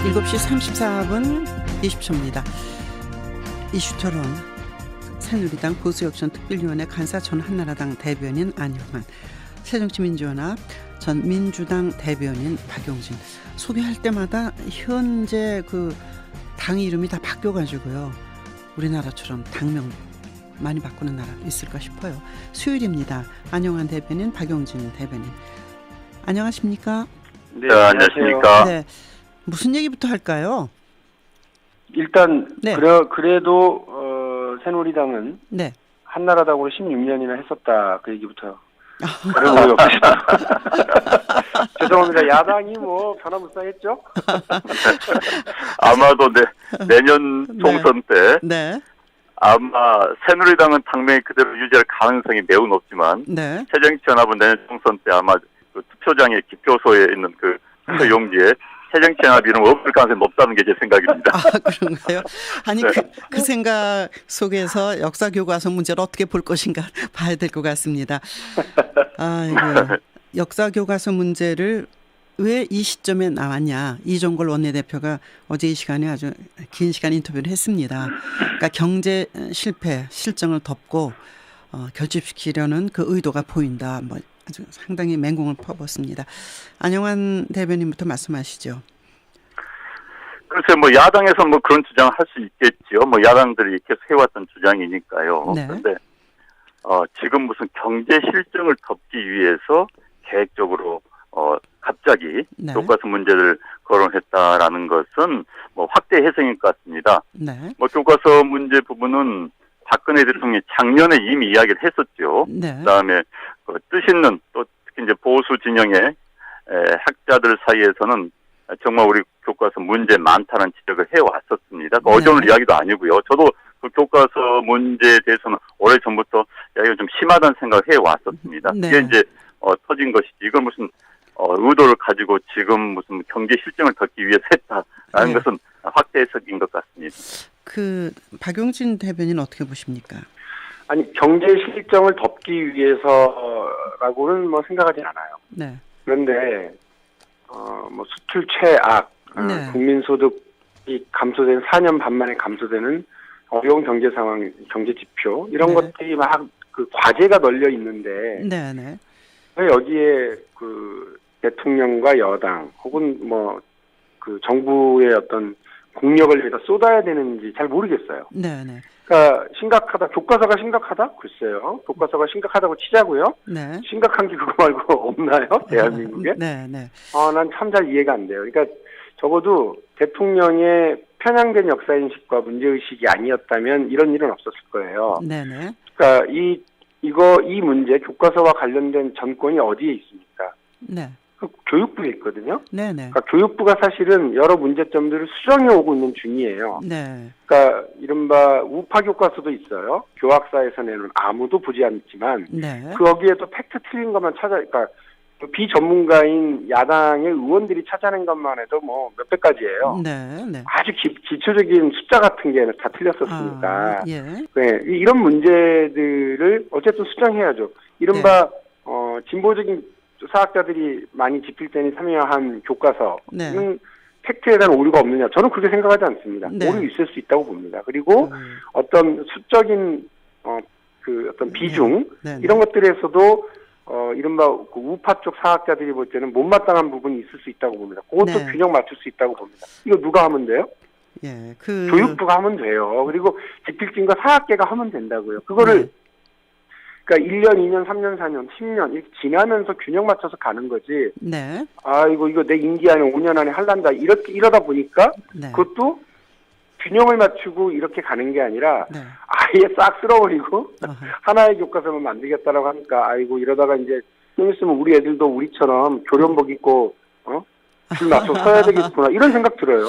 7시 34분 20초입니다. 이슈토론 새누리당 보수혁신 특별위원회 간사 전 한나라당 대변인 안영환, 새정치민주연합 전 민주당 대변인 박용진. 소개할 때마다 현재 그 당 이름이 다 바뀌어가지고요. 우리나라처럼 당명 많이 바꾸는 나라 있을까 싶어요. 수요일입니다. 안영환 대변인, 박용진 대변인. 안녕하십니까? 네, 안녕하십니까? 네. 무슨 얘기부터 할까요? 일단 네. 그래도 새누리당은 네. 한나라당으로 16년이나 했었다, 그 얘기부터. 그리고 죄송합니다. 야당이 뭐 변화무쌍했죠? 아마도 내년 총선 때 네. 아마 새누리당은 당명이 그대로 유지할 가능성이 매우 높지만 네. 새정치연합은 내년 총선 때 아마 그 투표장의 기표소에 있는 그 용지에 새정치연합 이름 없을 가능성이 높다는 게 제 생각입니다. 아, 그런가요? 아니, 네. 그 생각 속에서 역사교과서 문제를 어떻게 볼 것인가 봐야 될 것 같습니다. 아이고, 역사교과서 문제를 왜 이 시점에 나왔냐. 이종걸 원내대표가 어제 이 시간에 아주 긴 시간 인터뷰를 했습니다. 그러니까 경제 실패, 실정을 덮고 결집시키려는 그 의도가 보인다. 뭐 아주 상당히 맹공을 퍼붓습니다. 안영환 대변인부터 말씀하시죠. 글쎄, 뭐 야당에서 뭐 그런 주장을 할 수 있겠지요. 뭐 야당들이 계속 해왔던 주장이니까요. 네. 그런데 지금 무슨 경제 실정을 덮기 위해서 계획적으로 갑자기 네. 교과서 문제를 거론했다라는 것은 뭐 확대 해석인 것 같습니다. 네. 뭐 교과서 문제 부분은 박근혜 대통령이 작년에 이미 이야기를 했었죠. 네. 그다음에 그 뜻 있는 또 특히 이제 보수 진영의 학자들 사이에서는 정말 우리 교과서 문제 많다는 지적을 해왔었습니다. 그 어제 오늘 이야기도 아니고요. 저도 그 교과서 문제에 대해서는 오래 전부터 이야기가 좀 심하다는 생각을 해왔었습니다. 네. 이게 이제 터진 것이지. 이걸 무슨 의도를 가지고 지금 무슨 경제 실정을 덮기 위해서 했다라는 네. 것은 확대 해석인 것 같습니다. 그 박용진 대변인 어떻게 보십니까? 아니, 경제 실정을 덮기 위해서라고는 뭐 생각하진 않아요. 네. 그런데 뭐 수출 최악, 네. 국민소득이 감소된 4년 반 만에 감소되는 어려운 경제 상황, 경제 지표 이런 네. 것들이 막 그 과제가 널려 있는데 네, 네. 왜 여기에 그 대통령과 여당 혹은 뭐 그 정부의 어떤 국력을 위해서 쏟아야 되는지 잘 모르겠어요. 네, 네. 그러니까 심각하다. 교과서가 심각하다? 글쎄요. 교과서가 심각하다고 치자고요. 네. 심각한 게 그거 말고 없나요? 대한민국에? 네, 네. 난 참 잘 이해가 안 돼요. 그러니까 적어도 대통령의 편향된 역사인식과 문제의식이 아니었다면 이런 일은 없었을 거예요. 네, 네. 그러니까 이 문제, 교과서와 관련된 전권이 어디에 있습니까? 네. 그 교육부에 있거든요. 네, 네. 그러니까 교육부가 사실은 여러 문제점들을 수정해 오고 있는 중이에요. 네. 그러니까 이른바 우파 교과서도 있어요. 교학사에서 내는 아무도 보지 않지만 네. 거기에 또 팩트 틀린 것만 그러니까 비전문가인 야당의 의원들이 찾아낸 것만 해도 뭐 몇백 가지예요. 네, 네. 아주 기초적인 숫자 같은 게 다 틀렸었으니까. 예. 네, 이런 문제들을 어쨌든 수정해야죠. 이른바 진보적인 사학자들이 많이 집필되니 참여한 교과서는 네. 팩트에 대한 오류가 없느냐? 저는 그렇게 생각하지 않습니다. 네. 오류 있을 수 있다고 봅니다. 그리고 어떤 수적인 어떤 비중 네. 네. 이런 것들에서도 이른바 그 우파 쪽 사학자들이 볼 때는 못마땅한 부분이 있을 수 있다고 봅니다. 그것도 네. 균형 맞출 수 있다고 봅니다. 이거 누가 하면 돼요? 예. 교육부가 하면 돼요. 그리고 집필진과 사학계가 하면 된다고요. 그거를 네. 그러니까 1년, 2년, 3년, 4년, 10년 이렇게 지나면서 균형 맞춰서 가는 거지. 네. 이거 내 임기 안에 5년 안에 할란다. 이러다 보니까 네. 그것도 균형을 맞추고 이렇게 가는 게 아니라 네. 아예 싹 쓸어버리고 어허. 하나의 교과서만 만들겠다라고 하니까 이러다가 이제 좀 있으면 우리 애들도 우리처럼 교련복 입고 줄 맞춰 서야 되겠구나 이런 생각 들어요.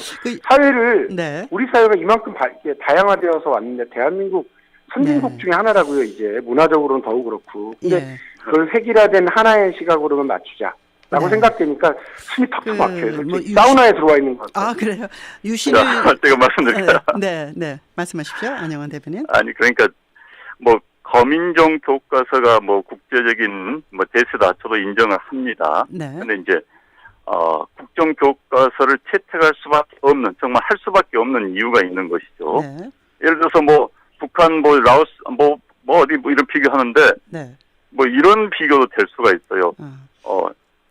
사회를 네. 우리 사회가 이만큼 다양화되어서 왔는데 대한민국 선진국 네. 중에 하나라고요. 이제 문화적으로는 더욱 그렇고. 근데 예. 그걸 획일화된 하나의 시각으로만 맞추자라고 네. 생각되니까 숨이 턱턱 막혀요. 솔직히 뭐 사우나에 들어와 있는 것 같아요. 그래요. 유신을 제가 말씀드릴까요? 네, 네. 말씀하십시오. 안영환 대표님. 아니, 그러니까 뭐 거민종 교과서가 뭐 국제적인 뭐 대세다. 저도 인정을 합니다. 네. 근데 이제 국정교과서를 채택할 수밖에 없는, 정말 할 수밖에 없는 이유가 있는 것이죠. 네. 예를 들어서 뭐 북한, 뭐 라오스, 뭐 어디 뭐 이런 비교하는데 네. 뭐 이런 비교도 될 수가 있어요.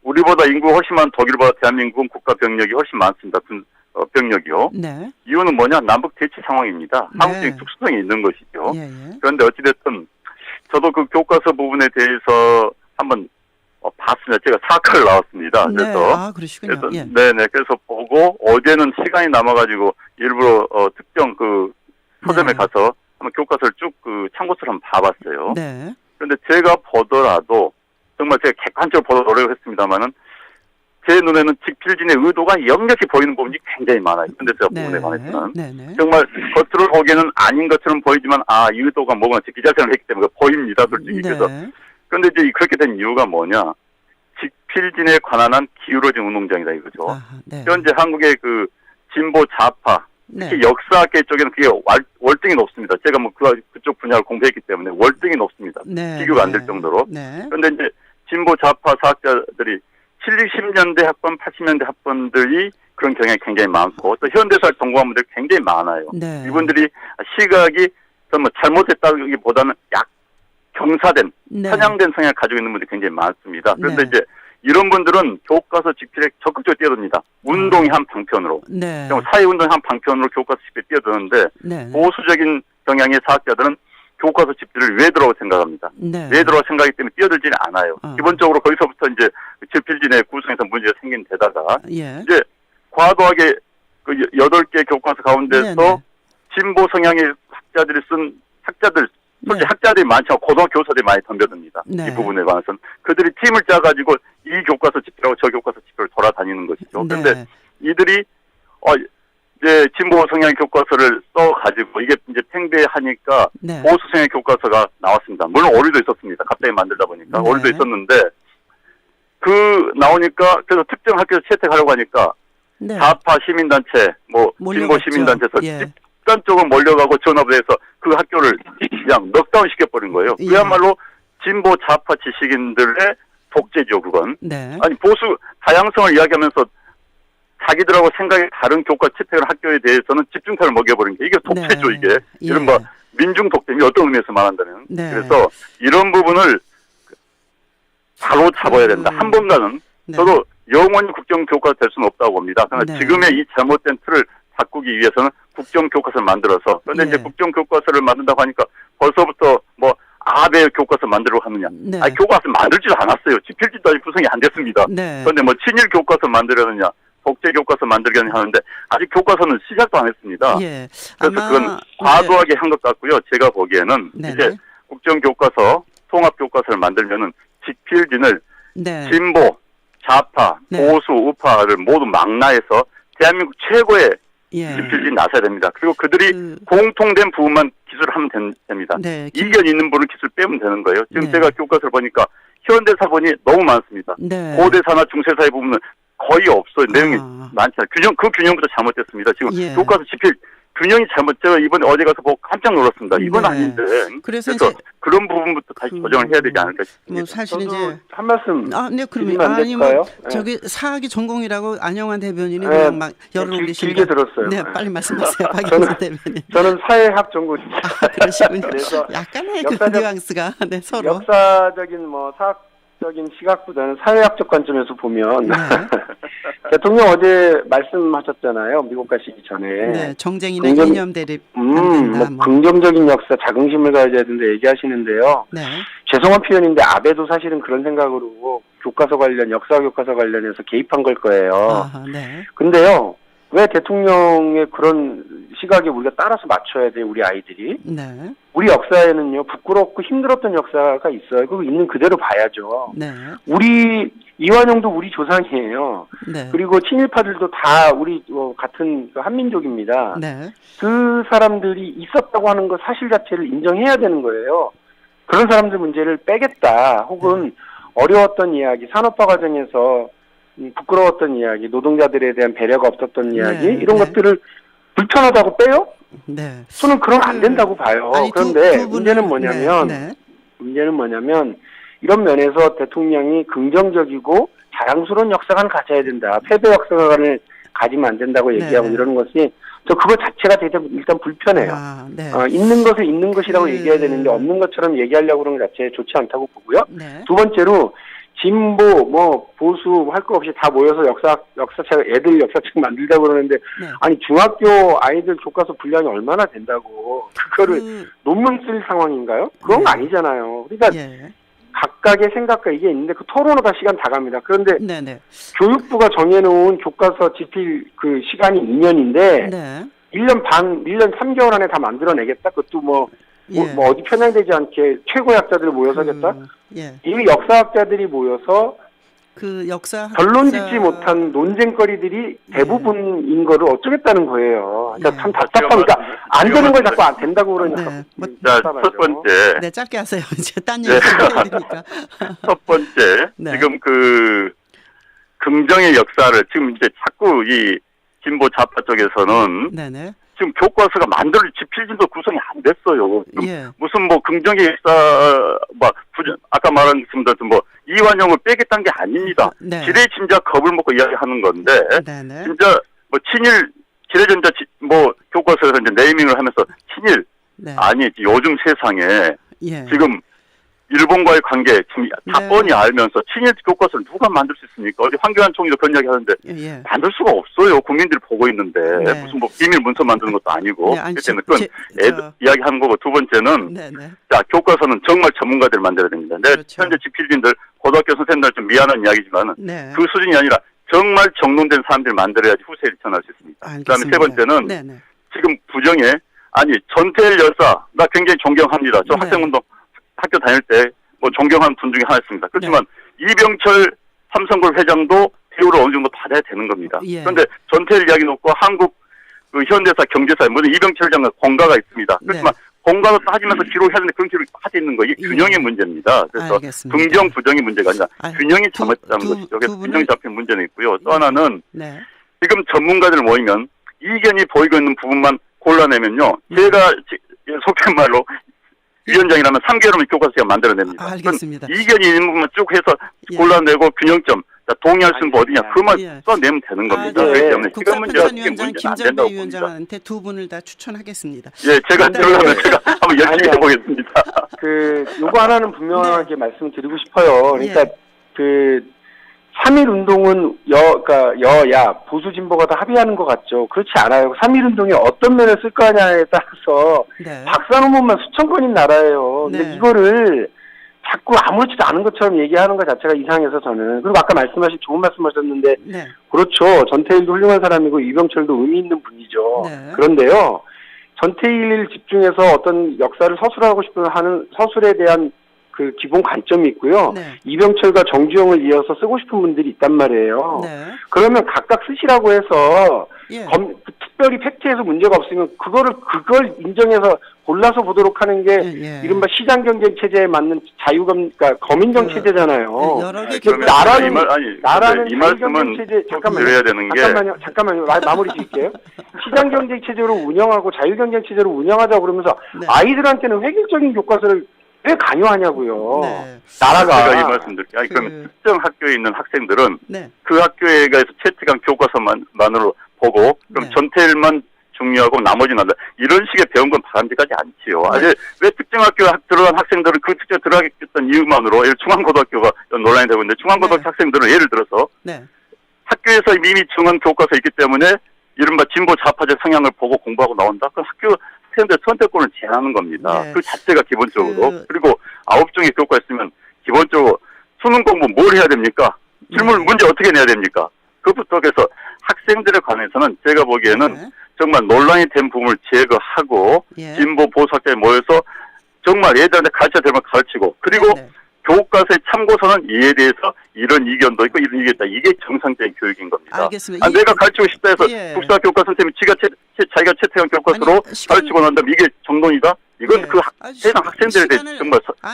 우리보다 인구가 훨씬 많은 독일보다 대한민국은 국가 병력이 훨씬 많습니다. 병력이요. 네. 이유는 뭐냐? 남북 대치 상황입니다. 네. 한국적인 특수성이 있는 것이죠. 예, 예. 그런데 어찌됐든 저도 그 교과서 부분에 대해서 한번 봤습니다. 제가 사학을 나왔습니다. 네. 그래서 그러시군요. 그래서 예. 네네 그래서 보고 어제는 시간이 남아가지고 일부러 특정 그 서점에 네. 가서 한번 교과서를 쭉 그 참고서를 한번 봐봤어요. 네. 그런데 제가 보더라도 정말 제가 객관적으로 보도록 노력을 했습니다만은 제 눈에는 직필진의 의도가 역력히 보이는 부분이 굉장히 많아요. 근데 제가 네. 부분에 관해서는 네. 정말 겉으로 보기에는 아닌 것처럼 보이지만 이 의도가 뭐가 제 기자생활을 했기 때문에 보입니다. 솔직히. 그래서 네. 그런데 이제 그렇게 된 이유가 뭐냐? 직필진에 관한 한 기울어진 운동장이다 이거죠. 네. 현재 한국의 그 진보 좌파 특히 네. 역사학계 쪽에는 그게 월등히 높습니다. 제가 뭐 그쪽 분야를 공부했기 때문에 월등히 높습니다. 네. 비교가 안 될 정도로. 네. 그런데 이제 진보 좌파 사학자들이 70년대 학번, 80년대 학번들이 그런 경향이 굉장히 많고 또 현대사를 전공한 분들이 굉장히 많아요. 네. 이분들이 시각이 뭐 잘못됐다기보다는 경사된, 네. 편향된 성향을 가지고 있는 분들이 굉장히 많습니다. 그런데 네. 이제 이런 분들은 교과서 집필에 적극적으로 뛰어듭니다. 운동이 한 방편으로. 네. 사회운동이 한 방편으로 교과서 집필에 뛰어드는데 네. 보수적인 경향의 사학자들은 교과서 집필을 외도라고 생각합니다. 네. 외도라고 생각하기 때문에 뛰어들지는 않아요. 기본적으로 거기서부터 이제 집필진의 구성에서 문제가 생긴 데다가 예. 이제 과도하게 그 8개 교과서 가운데서 네. 진보 성향의 학자들 솔직히 네. 학자들이 많지만 고등학교 교사들이 많이 덤벼듭니다. 네. 이 부분에 관해서는. 그들이 팀을 짜가지고 이 교과서 집필하고 저 교과서 집필을 돌아다니는 것이죠. 그런데 네. 이들이 이제 진보 성향 교과서를 써가지고 이게 이제 팽배하니까 네. 보수 성향 교과서가 나왔습니다. 물론 오류도 있었습니다. 갑자기 만들다 보니까 네. 오류도 있었는데 나오니까 그래서 특정 학교에서 채택하려고 하니까 네. 좌파 시민단체 진보 몰려갔죠. 시민단체에서 예. 집단 쪽으로 몰려가고 전업을 해서 그 학교를 그냥 넉다운 시켜버린 거예요. 예. 그야말로 진보 좌파 지식인들의 독재죠, 그건. 네. 아니, 보수, 다양성을 이야기하면서 자기들하고 생각이 다른 교과 채택을 학교에 대해서는 집중타를 먹여버린 게 이게 독재죠, 네. 이게. 예. 이른바 민중 독재이 어떤 의미에서 말한다면. 네. 그래서 이런 부분을 바로 잡아야 된다. 한 번간은. 네. 저도 영원히 국정교과가 될 수는 없다고 봅니다. 그러나 네. 지금의 이 잘못된 틀을 바꾸기 위해서는 국정교과서를 만들어서. 그런데 예. 이제 국정교과서를 만든다고 하니까 벌써부터 아베 교과서 만들려고 하느냐. 네. 아니, 교과서 만들지도 않았어요. 집필지도 아직 구성이 안 됐습니다. 네. 그런데 친일 교과서 만들려느냐, 독재 교과서 만들려느냐 하는데 아직 교과서는 시작도 안 했습니다. 예. 그래서 그건 과도하게 한 것 같고요. 제가 보기에는 네네. 이제 국정교과서, 통합교과서를 만들면은 집필진을 네. 진보, 좌파, 네. 보수, 우파를 모두 망라해서 대한민국 최고의 예. 집필진 나서야 됩니다. 그리고 그들이 공통된 부분만 기술을 하면 됩니다. 네. 이견 있는 부분을 기술 빼면 되는 거예요. 지금 네. 제가 교과서를 보니까 현대사 본이 너무 많습니다. 네. 고대사나 중세사의 부분은 거의 없어요. 내용이 많지 않아요. 그 균형부터 잘못됐습니다. 지금 예. 교과서 집필 균형이 제가 이번에 어제 가서 보고 깜짝 놀랐습니다. 이건 네. 아닌데. 그래서 그래서 이제 그런 부분부터 다시 조정을 해야 되지 않을까 싶습니다. 사실은 이제 한 말씀 네, 그러면 드리면 안 아니면 될까요? 저기 사학이 전공이라고 안영환 대변인이 네. 그냥 막 열을 올리시니까 길게 들었어요. 네, 빨리 말씀하세요, 박영선 대변인. 저는 사회학 전공입니다. 그러시군요. 그래서 약간의 그 역사적- 뉘앙스가 서로. 역사적인 사학적인 시각보다는 사회학적 관점에서 보면 네. 대통령 어제 말씀하셨잖아요. 미국 가시기 전에. 네, 정쟁이나 이념 대립 안 된다. 긍정적인 역사, 자긍심을 가져야 된다 얘기하시는데요. 네. 죄송한 표현인데 아베도 사실은 그런 생각으로 교과서 관련, 역사 교과서 관련해서 개입한 걸 거예요. 아하, 네. 근데요, 왜 대통령의 그런 시각에 우리가 따라서 맞춰야 돼, 우리 아이들이? 네. 우리 역사에는요, 부끄럽고 힘들었던 역사가 있어요. 그거 있는 그대로 봐야죠. 네. 이완용도 우리 조상이에요. 네. 그리고 친일파들도 다 우리 같은 한민족입니다. 네. 그 사람들이 있었다고 하는 것 사실 자체를 인정해야 되는 거예요. 그런 사람들 문제를 빼겠다. 혹은 어려웠던 이야기, 산업화 과정에서 부끄러웠던 이야기, 노동자들에 대한 배려가 없었던 이야기, 네. 이런 네. 것들을 불편하다고 빼요? 네. 저는 그러면 안 된다고 봐요. 아니, 그런데 두 분은- 문제는 뭐냐면 네. 문제는 뭐냐면 이런 면에서 대통령이 긍정적이고 자랑스러운 역사관을 가져야 된다. 패배 역사관을 가지면 안 된다고 얘기하고 네. 이러는 것이 저 그거 자체가 되게 일단 불편해요. 네. 있는 것을 있는 것이라고 얘기해야 되는데 없는 것처럼 얘기하려고 그러는 것 자체 좋지 않다고 보고요. 네. 두 번째로 진보 뭐 보수 할 거 없이 다 모여서 역사책 애들 역사책 만들자고 그러는데 네. 아니 중학교 아이들 교과서 분량이 얼마나 된다고 그거를 논문 쓸 상황인가요? 그건 네. 아니잖아요. 그러니까 예. 각각의 생각과 이게 있는데 그 토론하다 시간 다 갑니다. 그런데 네네. 교육부가 정해놓은 교과서 집필 그 시간이 2년인데 네. 1년 반, 1년 3개월 안에 다 만들어내겠다? 그것도 뭐 예. 어디 편향되지 않게 최고의 학자들이 모여서 하겠다? 예. 이미 역사학자들이 모여서 그 역사 결론 짓지 못한 논쟁거리들이 대부분인 거를 어쩌겠다는 거예요. 그러니까 예. 참 답답합니다. 안 되는 걸 자꾸 안 된다고 그러니까. 네. 뭐, 자, 첫 번째. 네, 짧게 하세요. 이제 딴 얘기 해야 되니까. 첫 번째. 네. 지금 그 긍정의 역사를 지금 이제 자꾸 이 진보 좌파 쪽에서는 네네. 지금 교과서가 만들 집필진도 구성이 안 됐어요. 예. 무슨 뭐 긍정의 역사 아까 말한 것처럼 뭐 이완용을 빼겠다는 게 아닙니다. 네. 지뢰짐작 겁을 먹고 이야기하는 건데 네네. 진짜 뭐 친일 지뢰전자 뭐 교과서에서 이제 네이밍을 하면서 친일 네. 아니 요즘 세상에 예. 지금 일본과의 관계 지금 다 네. 뻔히 알면서 친일 교과서를 누가 만들 수 있습니까? 어디 황교안 총리도 그런 이야기 하는데 예. 만들 수가 없어요. 국민들이 보고 있는데 네. 무슨 뭐 비밀 문서 만드는 것도 아니고 네, 아니, 그때는 그건 저- 이야기하는 거고 두 번째는 네네. 자 교과서는 정말 전문가들 만들어야 됩니다. 그렇죠. 현재 집필진들 고등학교 선생님들 좀 미안한 이야기지만은 네. 그 수준이 아니라 정말 정론된 사람들 만들어야지 후세를 전할 수 있습니다. 그다음에 세 번째는 네네. 지금 부정에 아니 전태일 열사 나 굉장히 존경합니다. 저 네. 학생운동 학교 다닐 때 뭐 존경하는 분 중에 하나였습니다. 그렇지만 이병철 삼성골 회장도 대우를 어느 정도 받아야 되는 겁니다. 예. 그런데 전태일 이야기 놓고 한국 그 현대사 경제사에 물론 이병철 회장은 공가가 있습니다. 그렇지만 공가도 따지면서 기록해야 되는데 그런 기록이 빠져 있는 거 이게 예. 균형의 문제입니다. 그래서 알겠습니다. 긍정 부정의 문제가 아니라 균형이 잘못된 두 것이죠. 그래서 분을- 균형 잡힌 문제는 있고요. 또 하나는 네. 지금 전문가들 모이면 이견이 보이고 있는 부분만 골라내면요. 제가 속된 말로 위원장이라면 3개월이면 교과서가 만들어냅니다. 알겠습니다. 이견이 있는 부분만 쭉 해서 예. 골라내고 균형점, 동의할 수 있는 분 어디냐 그만 예. 써내면 되는 겁니다. 네. 그렇기 때문에 시간 문제가 이게 국사편찬위원장 문제는 안 김정배 된다고 봅니다. 위원장한테 두 분을 다 추천하겠습니다. 예, 제가 일단- 들어가면 제가 한번 열심히 아니, 해보겠습니다. 요거 하나는 분명하게 말씀드리고 싶어요. 그러니까 예. 3.1 운동은 그러니까 여야 보수 진보가 다 합의하는 것 같죠. 그렇지 않아요. 3.1 운동이 어떤 면을 쓸 거냐에 따라서 네. 박사 논문만 수천 건인 나라예요. 근데 네. 이거를 자꾸 아무렇지도 않은 것처럼 얘기하는 것 자체가 이상해서 저는. 그리고 아까 말씀하신 좋은 말씀하셨는데 네. 그렇죠. 전태일도 훌륭한 사람이고 이병철도 의미 있는 분이죠. 네. 그런데요. 전태일 집중해서 어떤 역사를 서술하고 싶은 하는 서술에 대한 그 기본 관점이 있고요. 네. 이병철과 정주영을 이어서 쓰고 싶은 분들이 있단 말이에요. 네. 그러면 각각 쓰시라고 해서 예. 특별히 팩트에서 문제가 없으면 그걸 인정해서 골라서 보도록 하는 게 예. 이른바 시장경쟁 체제에 맞는 그러니까 검인정 체제잖아요. 여러 개 그러면 나라는 이 말씀은 자유경쟁 체제 드려야 되는 게 잠깐만요. 마무리 짓게요. 시장경쟁 체제로 운영하고 자유경쟁 체제로 운영하자고 그러면서 네. 아이들한테는 획일적인 교과서를 왜 강요하냐고요. 네. 나라가 제가 이 말씀 드릴게요. 그러면 특정 학교에 있는 학생들은 네. 그 학교에 가서 채택한 교과서만으로 보고 그럼 네. 전태일만 중요하고 나머지는 안 돼. 이런 식의 배운 건 바람직하지 않지요. 네. 아직 왜 특정 학교에 들어간 학생들은 그 특정 들어가겠다는 이유만으로 중앙고등학교가 논란이 되고 있는데 중앙고등학교 네. 학생들은 예를 들어서 네. 학교에서 이미 중앙 교과서 있기 때문에 이른바 진보 좌파적 성향을 보고 공부하고 나온다. 그 학교 학생들 선택권을 제한하는 겁니다. 네. 그 자체가 기본적으로. 그- 그리고 9종의 교과 있으면 기본적으로 수능 공부 뭘 해야 됩니까? 질문 네. 문제 어떻게 내야 됩니까? 그부터 해서 학생들에 관해서는 제가 보기에는 네. 정말 논란이 된 부분을 제거하고 예. 진보 보수학자에 모여서 정말 애들한테 가르쳐야 될 걸 가르치고 그리고 네. 교과서의 참고서는 이에 대해서 이런 이견도 있고 이런 이견이 있다. 이게 정상적인 교육인 겁니다. 알겠습니다. 내가 가르치고 싶다 해서 예. 국사 교과 선생님이 지가 자기가 채택한 교과서로 아니, 가르치고 난 다음에 이게 정론이다? 이건 네. 그 해당 학생들에 대해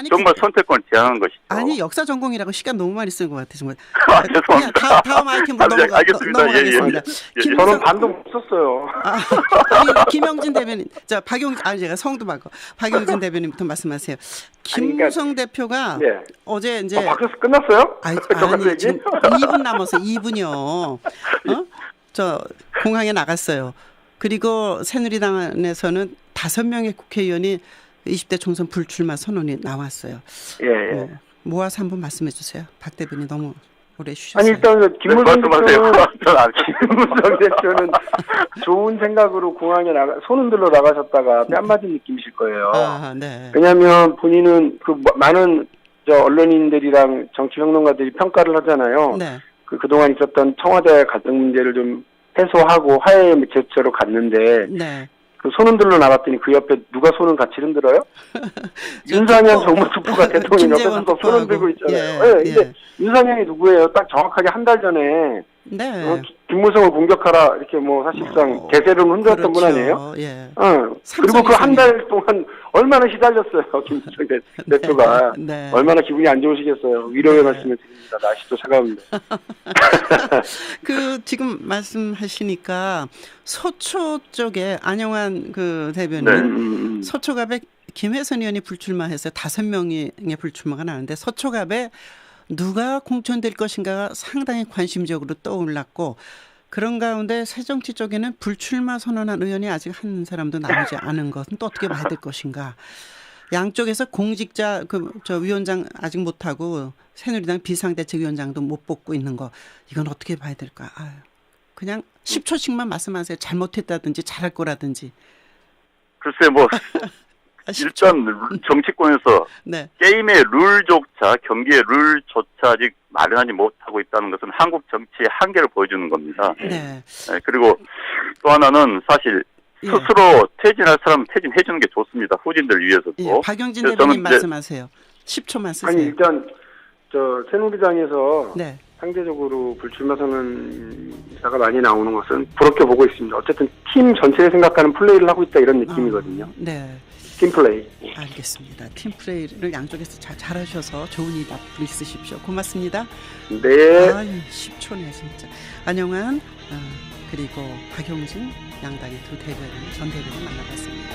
정말 선택권을 제한한 것이죠. 아니 역사 전공이라고 시간 너무 많이 쓴 것 같아 정말. 죄송합니다. 그냥 다음 아이템으로 알겠습니다. 넘어가겠습니다. 저는 반도 못 썼어요. 아니, 김영진 대변인, 제가 성도 바꿔. 박영진 대변인부터 말씀하세요. 김무성 대표가 네. 어제 이제 박수 끝났어요? 아니 교과서 지금 얘기? 2분 남아서 2분이요. 저 공항에 나갔어요. 그리고 새누리당에서는 5명의 국회의원이 20대 총선 불출마 선언이 나왔어요. 예. 모아서 한번 말씀해 주세요. 박 대변인 너무 오래 쉬셨어요. 아니 일단 김무성 말씀하세요. 대표는 좋은 생각으로 공항에 손 흔들러 나가셨다가 뺨 맞은 느낌이실 거예요. 네. 왜냐하면 본인은 그 많은 언론인들이랑 정치평론가들이 평가를 하잖아요. 네. 그동안 있었던 청와대 갈등 문제를 좀 해소하고 화해의 제스처로 갔는데 네. 그 손 흔들러 나갔더니 그 옆에 누가 손을 같이 흔들어요? 윤상현 정무투표가 대통령 옆에서 손 흔들고 있잖아요. 근데 윤상현이 누구예요? 딱 정확하게 한 달 전에 네. 김무성을 공격하라 이렇게 사실상 대세를 흔들었던 분 아니에요? 예. 그리고 그 한 달 동안 얼마나 시달렸어요, 김무성 대표가. 네. 얼마나 기분이 안 좋으시겠어요. 위로의 말씀을 드립니다. 날씨도 차가운데. 지금 말씀하시니까 서초 쪽에 안영환 그 대변인, 서초갑에 김혜선 의원이 불출마해서 5명의 불출마가 나는데 서초갑에 누가 공천될 것인가가 상당히 관심적으로 떠올랐고 그런 가운데 새정치 쪽에는 불출마 선언한 의원이 아직 한 사람도 나오지 않은 것은 또 어떻게 봐야 될 것인가. 양쪽에서 공직자 위원장 아직 못하고 새누리당 비상대책위원장도 못 뽑고 있는 거 이건 어떻게 봐야 될까. 그냥 10초씩만 말씀하세요. 잘못했다든지 잘할 거라든지. 글쎄 일단 정치권에서 네. 게임의 룰조차 경기의 룰조차 아직 마련하지 못하고 있다는 것은 한국 정치의 한계를 보여주는 겁니다. 네. 그리고 또 하나는 사실 스스로 퇴진할 사람은 퇴진해 주는 게 좋습니다. 후진들 위해서도. 예, 박영진 대변인 말씀하세요. 10초만 쓰세요. 아니 일단 새누리당에서 네. 상대적으로 불출마 선언자가 많이 나오는 것은 부럽게 보고 있습니다. 어쨌든 팀 전체를 생각하는 플레이를 하고 있다 이런 느낌이거든요. 네. 팀 플레이. 알겠습니다. 팀 플레이를 양쪽에서 잘하셔서 좋은 일 앞으로 있으십시오. 고맙습니다. 네. 10초네 진짜. 안영환 그리고 박용진 양당의 전 대변인 만나봤습니다.